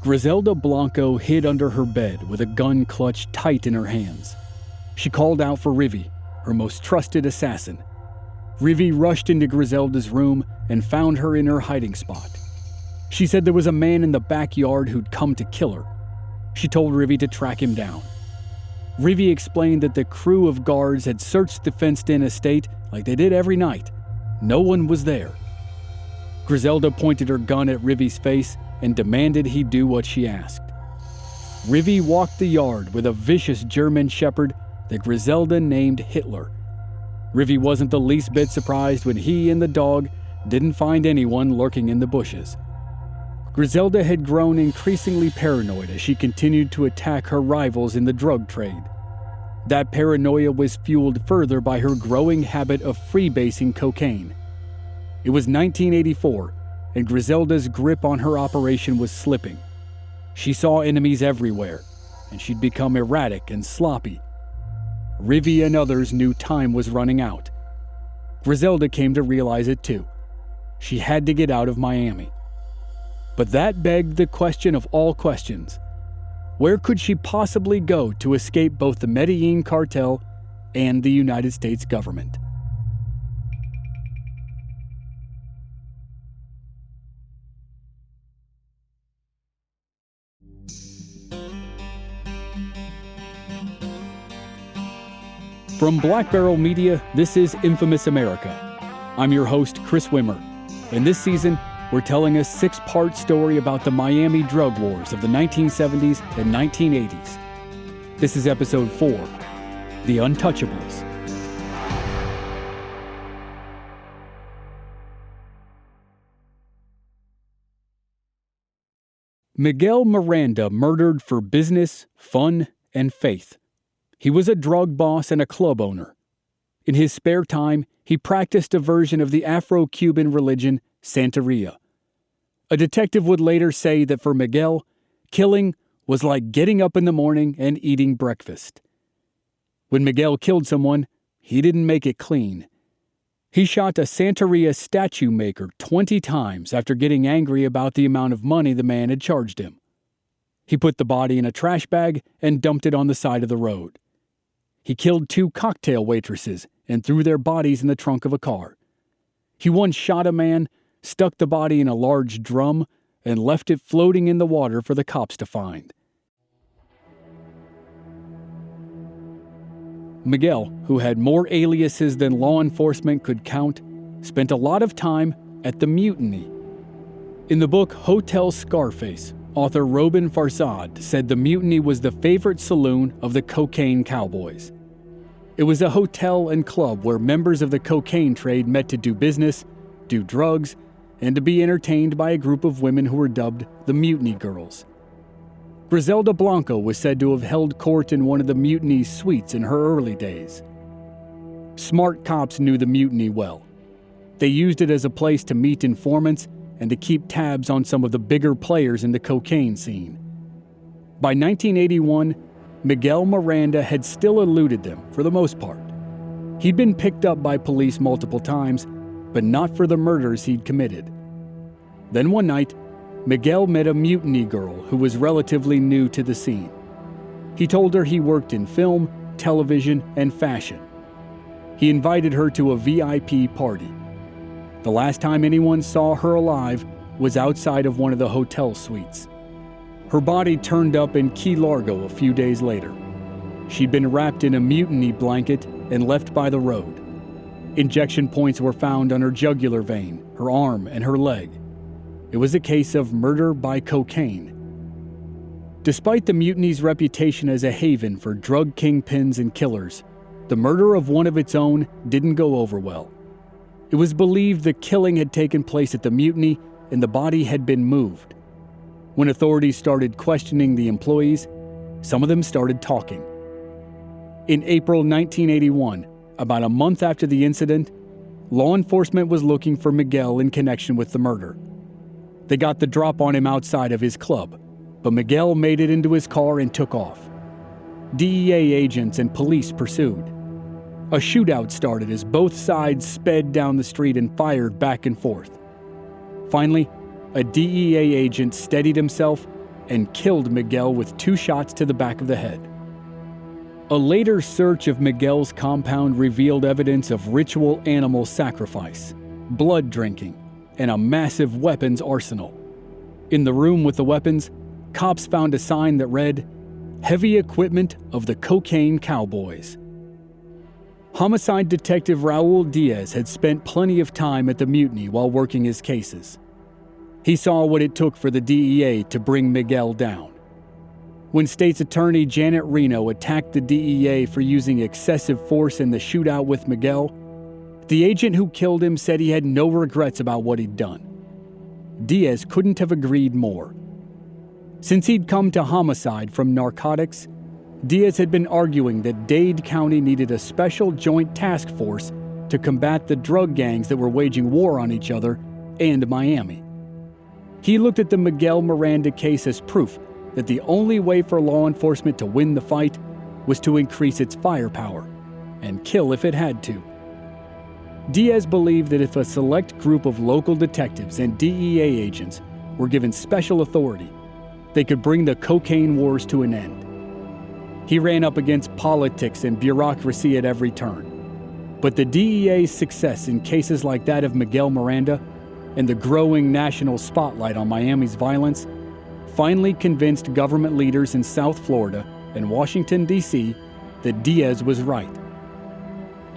Griselda Blanco hid under her bed with a gun clutched tight in her hands. She called out for Rivi, her most trusted assassin. Rivi rushed into Griselda's room and found her in her hiding spot. She said there was a man in the backyard who'd come to kill her. She told Rivi to track him down. Rivi explained that the crew of guards had searched the fenced-in estate like they did every night. No one was there. Griselda pointed her gun at Rivi's face and demanded he do what she asked. Rivi walked the yard with a vicious German shepherd that Griselda named Hitler. Rivi wasn't the least bit surprised when he and the dog didn't find anyone lurking in the bushes. Griselda had grown increasingly paranoid as she continued to attack her rivals in the drug trade. That paranoia was fueled further by her growing habit of freebasing cocaine. It was 1984, and Griselda's grip on her operation was slipping. She saw enemies everywhere, and she'd become erratic and sloppy. Rivi and others knew time was running out. Griselda came to realize it too. She had to get out of Miami. But that begged the question of all questions. Where could she possibly go to escape both the Medellin cartel and the United States government? From Black Barrel Media, this is Infamous America. I'm your host, Chris Wimmer, and this season, we're telling a 6-part story about the Miami drug wars of the 1970s and 1980s. This is episode 4, The Untouchables. Miguel Miranda murdered for business, fun, and faith. He was a drug boss and a club owner. In his spare time, he practiced a version of the Afro-Cuban religion, Santeria. A detective would later say that for Miguel, killing was like getting up in the morning and eating breakfast. When Miguel killed someone, he didn't make it clean. He shot a Santeria statue maker 20 times after getting angry about the amount of money the man had charged him. He put the body in a trash bag and dumped it on the side of the road. He killed 2 cocktail waitresses and threw their bodies in the trunk of a car. He once shot a man, stuck the body in a large drum, and left it floating in the water for the cops to find. Miguel, who had more aliases than law enforcement could count, spent a lot of time at the Mutiny. In the book Hotel Scarface, author Robin Farsad said the Mutiny was the favorite saloon of the cocaine cowboys. It was a hotel and club where members of the cocaine trade met to do business, do drugs, and to be entertained by a group of women who were dubbed the Mutiny Girls. Griselda Blanco was said to have held court in one of the Mutiny's suites in her early days. Smart cops knew the Mutiny well. They used it as a place to meet informants and to keep tabs on some of the bigger players in the cocaine scene. By 1981, Miguel Miranda had still eluded them for the most part. He'd been picked up by police multiple times, but not for the murders he'd committed. Then one night, Miguel met a Mutiny girl who was relatively new to the scene. He told her he worked in film, television, and fashion. He invited her to a VIP party. The last time anyone saw her alive was outside of one of the hotel suites. Her body turned up in Key Largo a few days later. She'd been wrapped in a mutiny blanket and left by the road. Injection points were found on her jugular vein, her arm, and her leg. It was a case of murder by cocaine. Despite the Mutiny's reputation as a haven for drug kingpins and killers, the murder of one of its own didn't go over well. It was believed the killing had taken place at the Mutiny and the body had been moved. When authorities started questioning the employees, some of them started talking. In April 1981, about a month after the incident, law enforcement was looking for Miguel in connection with the murder. They got the drop on him outside of his club, but Miguel made it into his car and took off. DEA agents and police pursued. A shootout started as both sides sped down the street and fired back and forth. Finally, a DEA agent steadied himself and killed Miguel with 2 shots to the back of the head. A later search of Miguel's compound revealed evidence of ritual animal sacrifice, blood drinking, and a massive weapons arsenal. In the room with the weapons, cops found a sign that read, "Heavy equipment of the Cocaine Cowboys." Homicide detective Raul Diaz had spent plenty of time at the Mutiny while working his cases. He saw what it took for the DEA to bring Miguel down. When State's Attorney Janet Reno attacked the DEA for using excessive force in the shootout with Miguel, the agent who killed him said he had no regrets about what he'd done. Diaz couldn't have agreed more. Since he'd come to homicide from narcotics, Diaz had been arguing that Dade County needed a special joint task force to combat the drug gangs that were waging war on each other and Miami. He looked at the Miguel Miranda case as proof that the only way for law enforcement to win the fight was to increase its firepower and kill if it had to. Diaz believed that if a select group of local detectives and DEA agents were given special authority, they could bring the cocaine wars to an end. He ran up against politics and bureaucracy at every turn. But the DEA's success in cases like that of Miguel Miranda and the growing national spotlight on Miami's violence finally convinced government leaders in South Florida and Washington, D.C. that Diaz was right.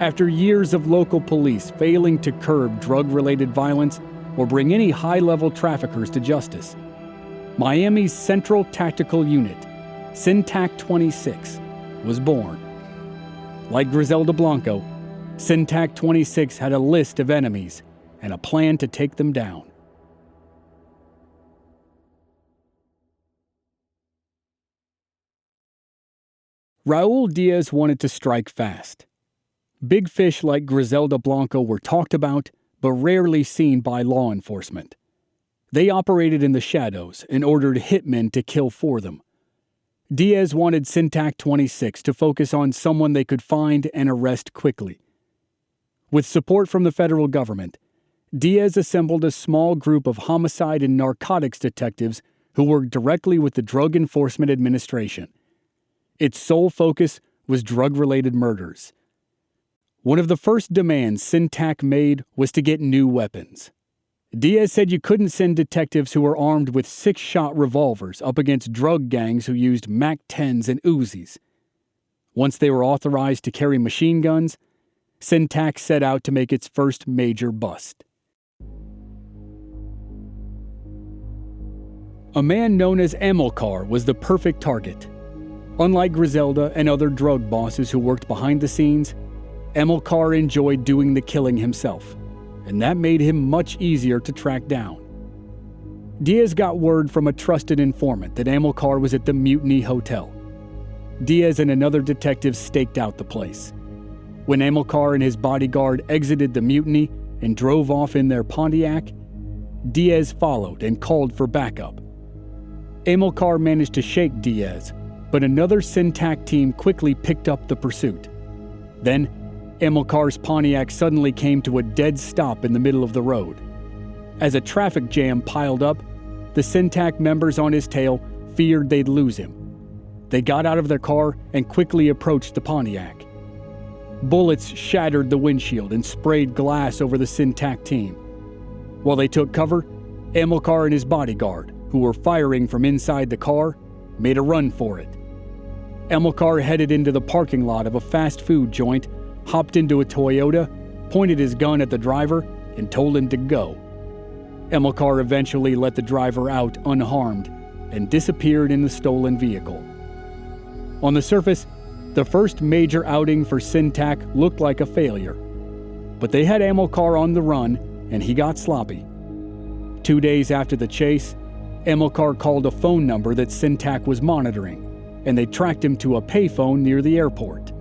After years of local police failing to curb drug-related violence or bring any high-level traffickers to justice, Miami's Central Tactical Unit, Syntac 26, was born. Like Griselda Blanco, Syntac 26 had a list of enemies and a plan to take them down. Raul Diaz wanted to strike fast. Big fish like Griselda Blanco were talked about, but rarely seen by law enforcement. They operated in the shadows and ordered hitmen to kill for them. Diaz wanted Syntac 26 to focus on someone they could find and arrest quickly. With support from the federal government, Diaz assembled a small group of homicide and narcotics detectives who worked directly with the Drug Enforcement Administration. Its sole focus was drug-related murders. One of the first demands Syntac made was to get new weapons. Diaz said you couldn't send detectives who were armed with 6-shot revolvers up against drug gangs who used MAC-10s and Uzis. Once they were authorized to carry machine guns, Syntac set out to make its first major bust. A man known as Amilcar was the perfect target. Unlike Griselda and other drug bosses who worked behind the scenes, Amilcar enjoyed doing the killing himself, and that made him much easier to track down. Diaz got word from a trusted informant that Amilcar was at the Mutiny Hotel. Diaz and another detective staked out the place. When Amilcar and his bodyguard exited the Mutiny and drove off in their Pontiac, Diaz followed and called for backup. Amilcar managed to shake Diaz, but another Syntac team quickly picked up the pursuit. Then, Amilcar's Pontiac suddenly came to a dead stop in the middle of the road. As a traffic jam piled up, the Syntac members on his tail feared they'd lose him. They got out of their car and quickly approached the Pontiac. Bullets shattered the windshield and sprayed glass over the Syntac team. While they took cover, Amilcar and his bodyguard, who were firing from inside the car, made a run for it. Amilcar headed into the parking lot of a fast food joint, hopped into a Toyota, pointed his gun at the driver, and told him to go. Amilcar eventually let the driver out unharmed and disappeared in the stolen vehicle. On the surface, the first major outing for Syntac looked like a failure. But they had Amilcar on the run, and he got sloppy. 2 days after the chase, Amilcar called a phone number that Syntac was monitoring, and they tracked him to a payphone near the airport.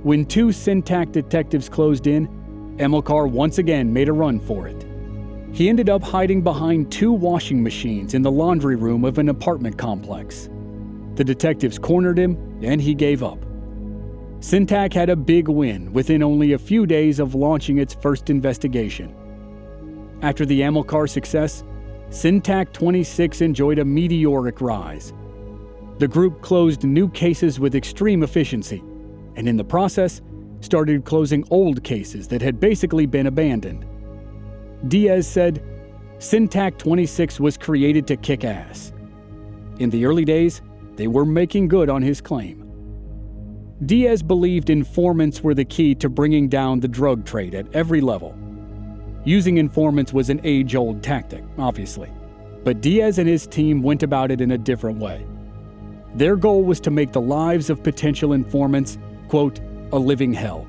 When 2 Syntac detectives closed in, Amilcar once again made a run for it. He ended up hiding behind 2 washing machines in the laundry room of an apartment complex. The detectives cornered him, and he gave up. Syntac had a big win within only a few days of launching its first investigation. After the Amilcar success, Syntac 26 enjoyed a meteoric rise. The group closed new cases with extreme efficiency, and in the process, started closing old cases that had basically been abandoned. Diaz said, Syntac 26 was created to kick ass. In the early days, they were making good on his claim. Diaz believed informants were the key to bringing down the drug trade at every level. Using informants was an age-old tactic, obviously, but Diaz and his team went about it in a different way. Their goal was to make the lives of potential informants, quote, a living hell.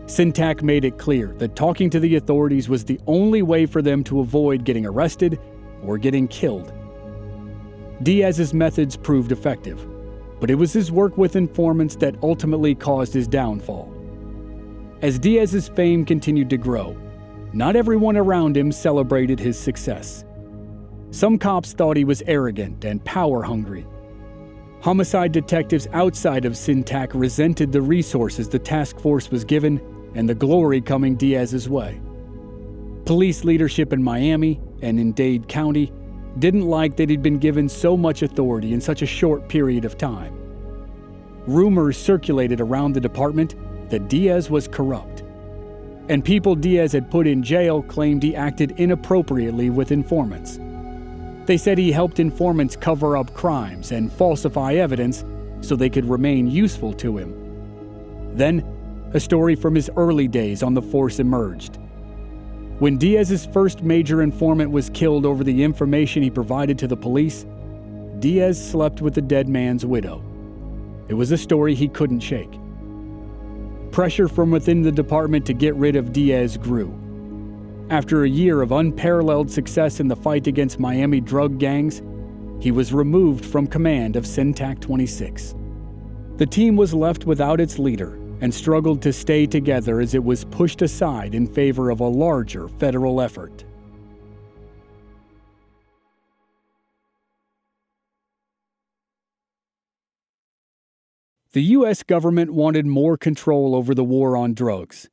Syntac made it clear that talking to the authorities was the only way for them to avoid getting arrested or getting killed. Diaz's methods proved effective, but it was his work with informants that ultimately caused his downfall. As Diaz's fame continued to grow, not everyone around him celebrated his success. Some cops thought he was arrogant and power-hungry. Homicide detectives outside of Syntac resented the resources the task force was given and the glory coming Diaz's way. Police leadership in Miami and in Dade County didn't like that he'd been given so much authority in such a short period of time. Rumors circulated around the department that Diaz was corrupt, and people Diaz had put in jail claimed he acted inappropriately with informants. They said he helped informants cover up crimes and falsify evidence so they could remain useful to him. Then, a story from his early days on the force emerged. When Diaz's first major informant was killed over the information he provided to the police, Diaz slept with the dead man's widow. It was a story he couldn't shake. Pressure from within the department to get rid of Diaz grew. After a year of unparalleled success in the fight against Miami drug gangs, he was removed from command of Syntac 26. The team was left without its leader and struggled to stay together as it was pushed aside in favor of a larger federal effort. The U.S. government wanted more control over the war on drugs.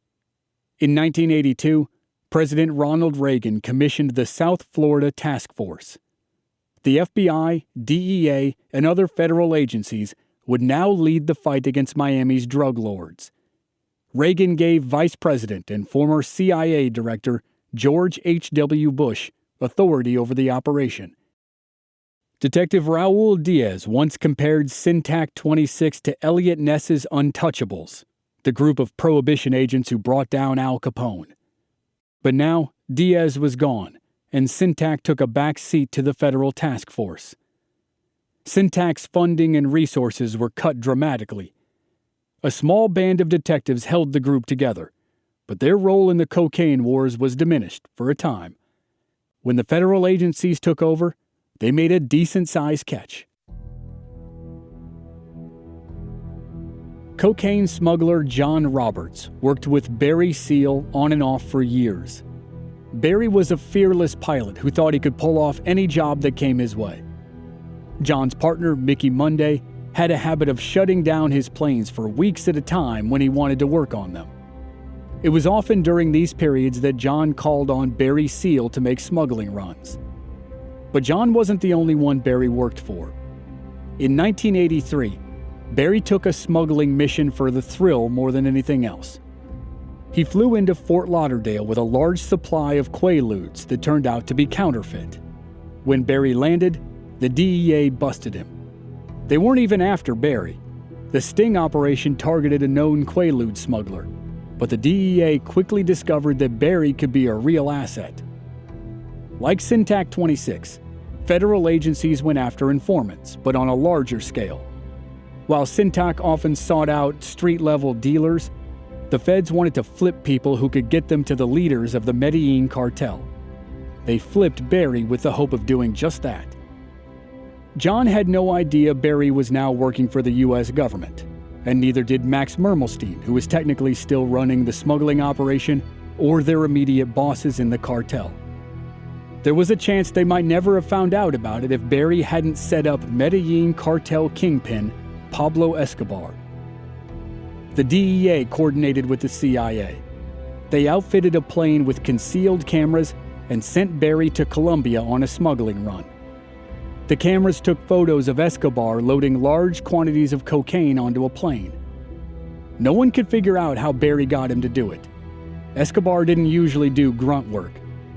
In 1982, President Ronald Reagan commissioned the South Florida Task Force. The FBI, DEA, and other federal agencies would now lead the fight against Miami's drug lords. Reagan gave Vice President and former CIA Director George H.W. Bush authority over the operation. Detective Raul Diaz once compared Syntac 26 to Eliot Ness's Untouchables, the group of Prohibition agents who brought down Al Capone. But now, Diaz was gone, and Syntac took a back seat to the federal task force. Syntac's funding and resources were cut dramatically. A small band of detectives held the group together, but their role in the cocaine wars was diminished for a time. When the federal agencies took over, they made a decent-sized catch. Cocaine smuggler Jon Roberts worked with Barry Seal on and off for years. Barry was a fearless pilot who thought he could pull off any job that came his way. Jon's partner, Mickey Munday, had a habit of shutting down his planes for weeks at a time when he wanted to work on them. It was often during these periods that Jon called on Barry Seal to make smuggling runs. But Jon wasn't the only one Barry worked for. In 1983, Barry took a smuggling mission for the thrill more than anything else. He flew into Fort Lauderdale with a large supply of Quaaludes that turned out to be counterfeit. When Barry landed, the DEA busted him. They weren't even after Barry. The sting operation targeted a known Quaalude smuggler, but the DEA quickly discovered that Barry could be a real asset. Like Syntac 26, federal agencies went after informants, but on a larger scale. While Syntac often sought out street-level dealers, the feds wanted to flip people who could get them to the leaders of the Medellin cartel. They flipped Barry with the hope of doing just that. Jon had no idea Barry was now working for the U.S. government, and neither did Max Mermelstein, who was technically still running the smuggling operation, or their immediate bosses in the cartel. There was a chance they might never have found out about it if Barry hadn't set up Medellin cartel kingpin Pablo Escobar. The DEA coordinated with the CIA. They outfitted a plane with concealed cameras and sent Barry to Colombia on a smuggling run. The cameras took photos of Escobar loading large quantities of cocaine onto a plane. No one could figure out how Barry got him to do it. Escobar didn't usually do grunt work,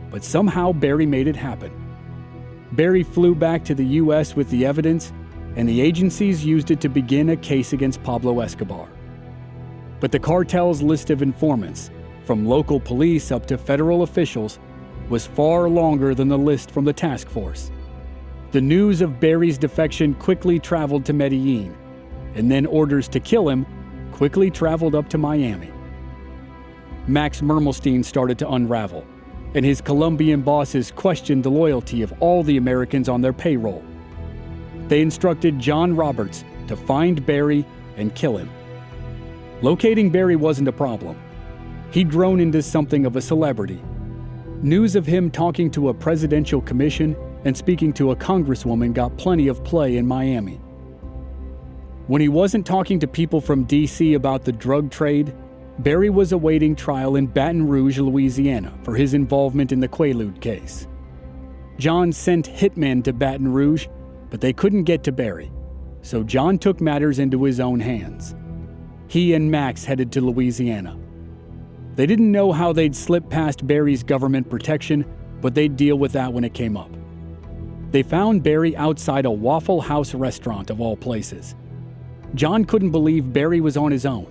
but somehow Barry made it happen. Barry flew back to the U.S. with the evidence, and the agencies used it to begin a case against Pablo Escobar. But the cartel's list of informants, from local police up to federal officials, was far longer than the list from the task force. The news of Barry's defection quickly traveled to Medellin, and then orders to kill him quickly traveled up to Miami. Max Mermelstein started to unravel, and his Colombian bosses questioned the loyalty of all the Americans on their payroll. They instructed Jon Roberts to find Barry and kill him. Locating Barry wasn't a problem. He'd grown into something of a celebrity. News of him talking to a presidential commission and speaking to a congresswoman got plenty of play in Miami. When he wasn't talking to people from D.C. about the drug trade, Barry was awaiting trial in Baton Rouge, Louisiana, for his involvement in the Quaalude case. Jon sent hitmen to Baton Rouge, but they couldn't get to Barry, so Jon took matters into his own hands. He and Max headed to Louisiana. They didn't know how they'd slip past Barry's government protection, but they'd deal with that when it came up. They found Barry outside a Waffle House restaurant of all places. Jon couldn't believe Barry was on his own.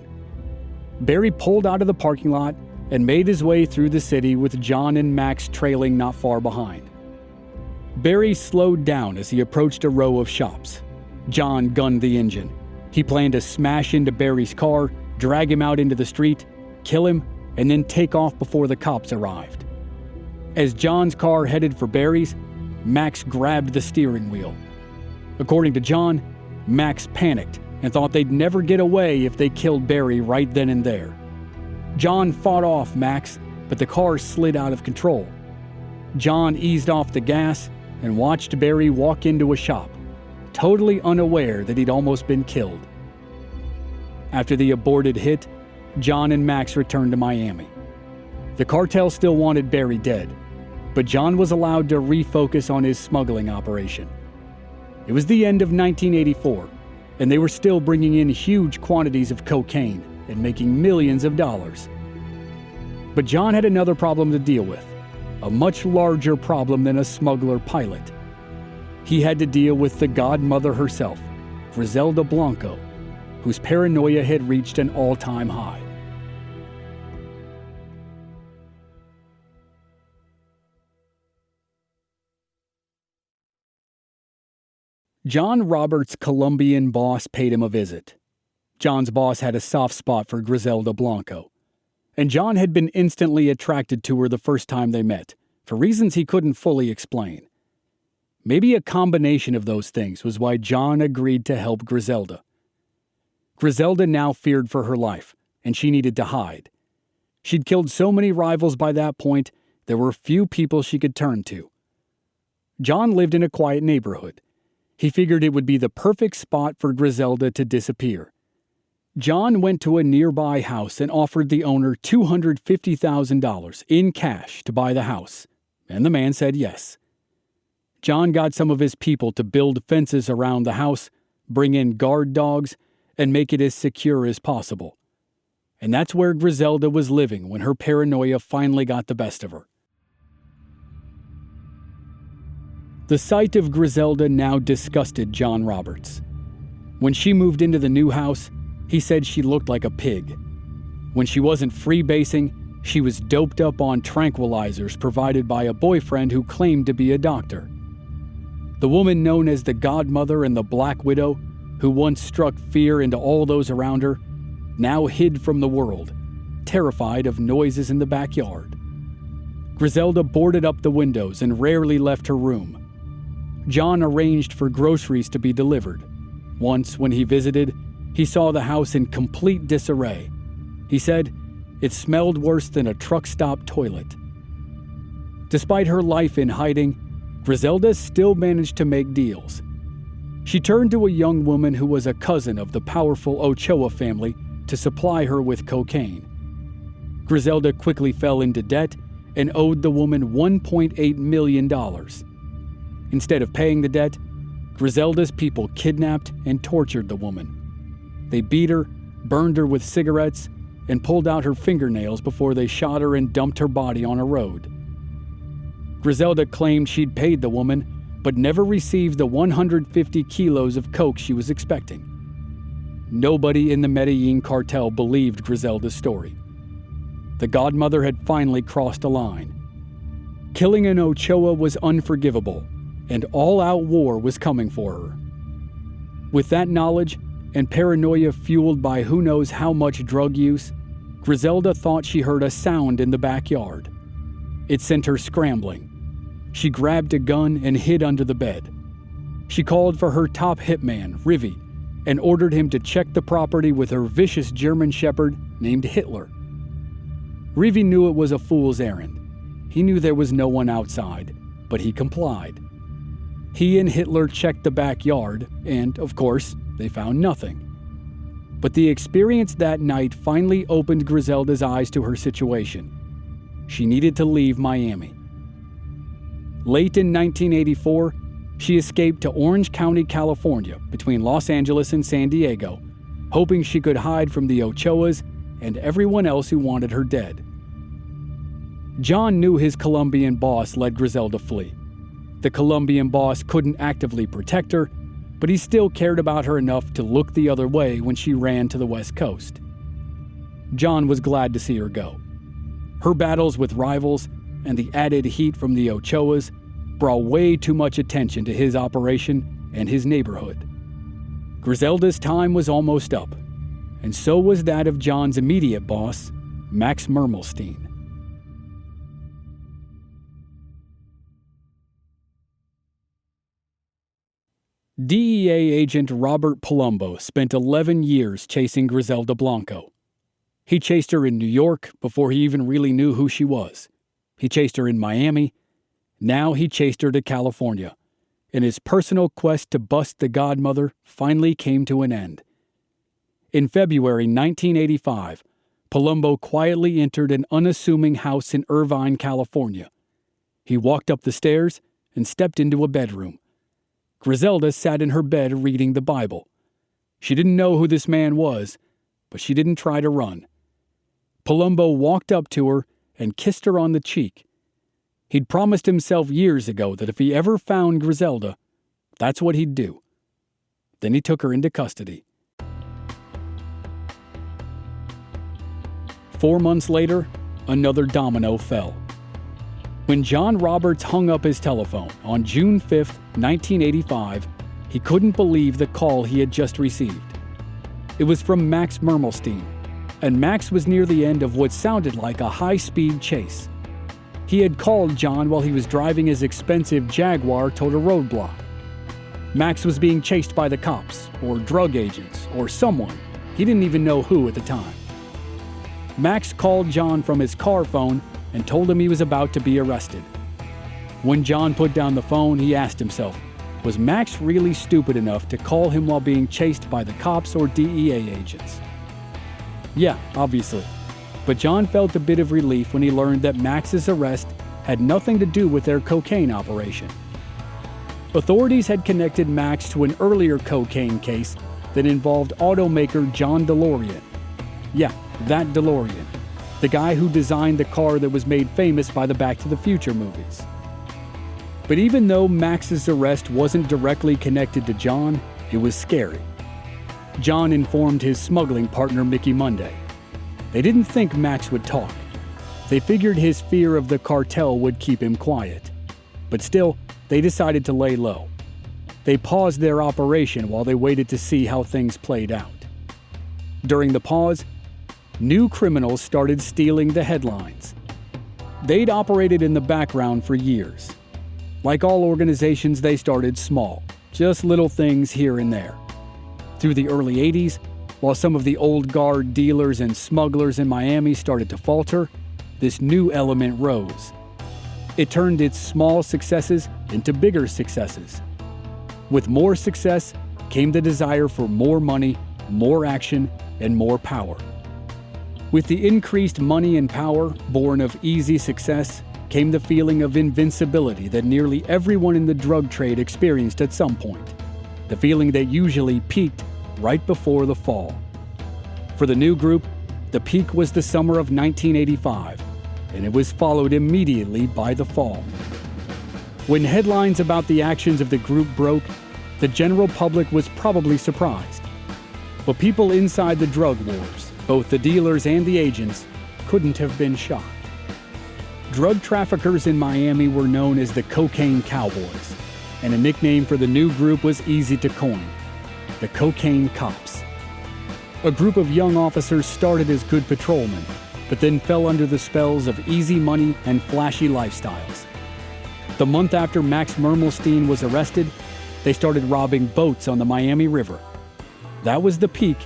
Barry pulled out of the parking lot and made his way through the city with Jon and Max trailing not far behind. Barry slowed down as he approached a row of shops. Jon gunned the engine. He planned to smash into Barry's car, drag him out into the street, kill him, and then take off before the cops arrived. As Jon's car headed for Barry's, Max grabbed the steering wheel. According to Jon, Max panicked and thought they'd never get away if they killed Barry right then and there. Jon fought off Max, but the car slid out of control. Jon eased off the gas and watched Barry walk into a shop, totally unaware that he'd almost been killed. After the aborted hit, Jon and Max returned to Miami. The cartel still wanted Barry dead, but Jon was allowed to refocus on his smuggling operation. It was the end of 1984, and they were still bringing in huge quantities of cocaine and making millions of dollars. But Jon had another problem to deal with, a much larger problem than a smuggler pilot. He had to deal with the godmother herself, Griselda Blanco, whose paranoia had reached an all-time high. Jon Roberts' Colombian boss paid him a visit. Jon's boss had a soft spot for Griselda Blanco, and Jon had been instantly attracted to her the first time they met, for reasons he couldn't fully explain. Maybe a combination of those things was why Jon agreed to help Griselda. Griselda now feared for her life, and she needed to hide. She'd killed so many rivals by that point, there were few people she could turn to. Jon lived in a quiet neighborhood. He figured it would be the perfect spot for Griselda to disappear. Jon went to a nearby house and offered the owner $250,000 in cash to buy the house, and the man said yes. Jon got some of his people to build fences around the house, bring in guard dogs, and make it as secure as possible. And that's where Griselda was living when her paranoia finally got the best of her. The sight of Griselda now disgusted Jon Roberts. When she moved into the new house, he said she looked like a pig. When she wasn't freebasing, she was doped up on tranquilizers provided by a boyfriend who claimed to be a doctor. The woman known as the Godmother and the Black Widow, who once struck fear into all those around her, now hid from the world, terrified of noises in the backyard. Griselda boarded up the windows and rarely left her room. Jon arranged for groceries to be delivered. Once, when he visited, he saw the house in complete disarray. He said it smelled worse than a truck stop toilet. Despite her life in hiding, Griselda still managed to make deals. She turned to a young woman who was a cousin of the powerful Ochoa family to supply her with cocaine. Griselda quickly fell into debt and owed the woman $1.8 million. Instead of paying the debt, Griselda's people kidnapped and tortured the woman. They beat her, burned her with cigarettes, and pulled out her fingernails before they shot her and dumped her body on a road. Griselda claimed she'd paid the woman, but never received the 150 kilos of coke she was expecting. Nobody in the Medellin cartel believed Griselda's story. The godmother had finally crossed a line. Killing an Ochoa was unforgivable, and all-out war was coming for her. With that knowledge, and paranoia fueled by who knows how much drug use, Griselda thought she heard a sound in the backyard. It sent her scrambling. She grabbed a gun and hid under the bed. She called for her top hitman, Rivi, and ordered him to check the property with her vicious German shepherd named Hitler. Rivi knew it was a fool's errand. He knew there was no one outside, but he complied. He and Hitler checked the backyard, and, of course, they found nothing. But the experience that night finally opened Griselda's eyes to her situation. She needed to leave Miami. Late in 1984, she escaped to Orange County, California, between Los Angeles and San Diego, hoping she could hide from the Ochoas and everyone else who wanted her dead. Jon knew his Colombian boss let Griselda flee. The Colombian boss couldn't actively protect her, but he still cared about her enough to look the other way when she ran to the West Coast. Jon was glad to see her go. Her battles with rivals and the added heat from the Ochoas brought way too much attention to his operation and his neighborhood. Griselda's time was almost up, and so was that of Jon's immediate boss, Max Mermelstein. DEA agent Robert Palumbo spent 11 years chasing Griselda Blanco. He chased her in New York before he even really knew who she was. He chased her in Miami. Now he chased her to California, and his personal quest to bust the godmother finally came to an end. In February 1985, Palumbo quietly entered an unassuming house in Irvine, California. He walked up the stairs and stepped into a bedroom. Griselda sat in her bed reading the Bible. She didn't know who this man was, but she didn't try to run. Palumbo walked up to her and kissed her on the cheek. He'd promised himself years ago that if he ever found Griselda, that's what he'd do. Then he took her into custody. 4 months later, another domino fell. When Jon Roberts hung up his telephone on June 5, 1985, he couldn't believe the call he had just received. It was from Max Mermelstein, and Max was near the end of what sounded like a high-speed chase. He had called Jon while he was driving his expensive Jaguar toward a roadblock. Max was being chased by the cops, or drug agents, or someone. He didn't even know who at the time. Max called Jon from his car phone and told him he was about to be arrested. When Jon put down the phone, he asked himself, was Max really stupid enough to call him while being chased by the cops or DEA agents? Yeah, obviously. But Jon felt a bit of relief when he learned that Max's arrest had nothing to do with their cocaine operation. Authorities had connected Max to an earlier cocaine case that involved automaker John DeLorean. Yeah, that DeLorean. The guy who designed the car that was made famous by the Back to the Future movies. But even though Max's arrest wasn't directly connected to Jon, it was scary. Jon informed his smuggling partner Mickey Munday. They didn't think Max would talk. They figured his fear of the cartel would keep him quiet. But still, they decided to lay low. They paused their operation while they waited to see how things played out. During the pause, new criminals started stealing the headlines. They'd operated in the background for years. Like all organizations, they started small, just little things here and there. Through the early 80s, while some of the old guard dealers and smugglers in Miami started to falter, this new element rose. It turned its small successes into bigger successes. With more success came the desire for more money, more action, and more power. With the increased money and power born of easy success came the feeling of invincibility that nearly everyone in the drug trade experienced at some point. The feeling that usually peaked right before the fall. For the new group, the peak was the summer of 1985, and it was followed immediately by the fall. When headlines about the actions of the group broke, the general public was probably surprised. But people inside the drug wars, both the dealers and the agents, couldn't have been shocked. Drug traffickers in Miami were known as the Cocaine Cowboys, and a nickname for the new group was easy to coin: the Cocaine Cops. A group of young officers started as good patrolmen, but then fell under the spells of easy money and flashy lifestyles. The month after Max Mermelstein was arrested, they started robbing boats on the Miami River. That was the peak,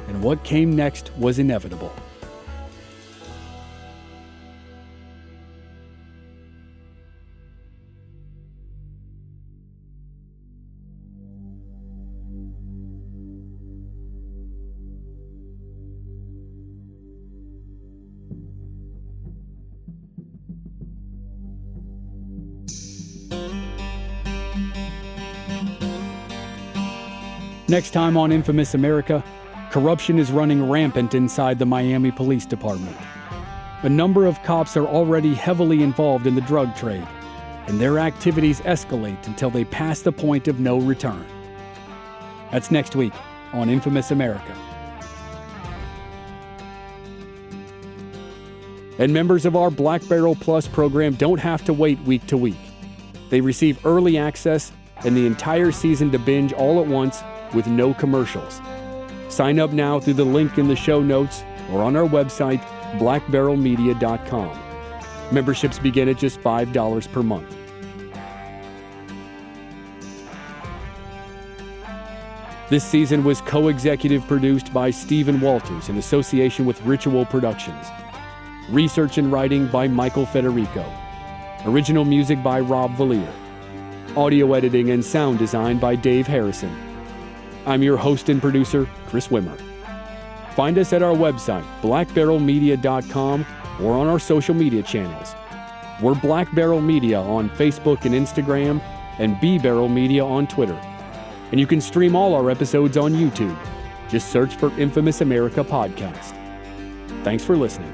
and what came next was inevitable. Next time on Infamous America, corruption is running rampant inside the Miami Police Department. A number of cops are already heavily involved in the drug trade, and their activities escalate until they pass the point of no return. That's next week on Infamous America. And members of our Black Barrel Plus program don't have to wait week to week. They receive early access and the entire season to binge all at once with no commercials. Sign up now through the link in the show notes or on our website, blackbarrelmedia.com. Memberships begin at just $5 per month. This season was co-executive produced by Stephen Walters in association with Ritual Productions. Research and writing by Michael Federico. Original music by Rob Valier. Audio editing and sound design by Dave Harrison. I'm your host and producer, Chris Wimmer. Find us at our website, blackbarrelmedia.com, or on our social media channels. We're Black Barrel Media on Facebook and Instagram, and B Barrel Media on Twitter. And you can stream all our episodes on YouTube. Just search for Infamous America Podcast. Thanks for listening.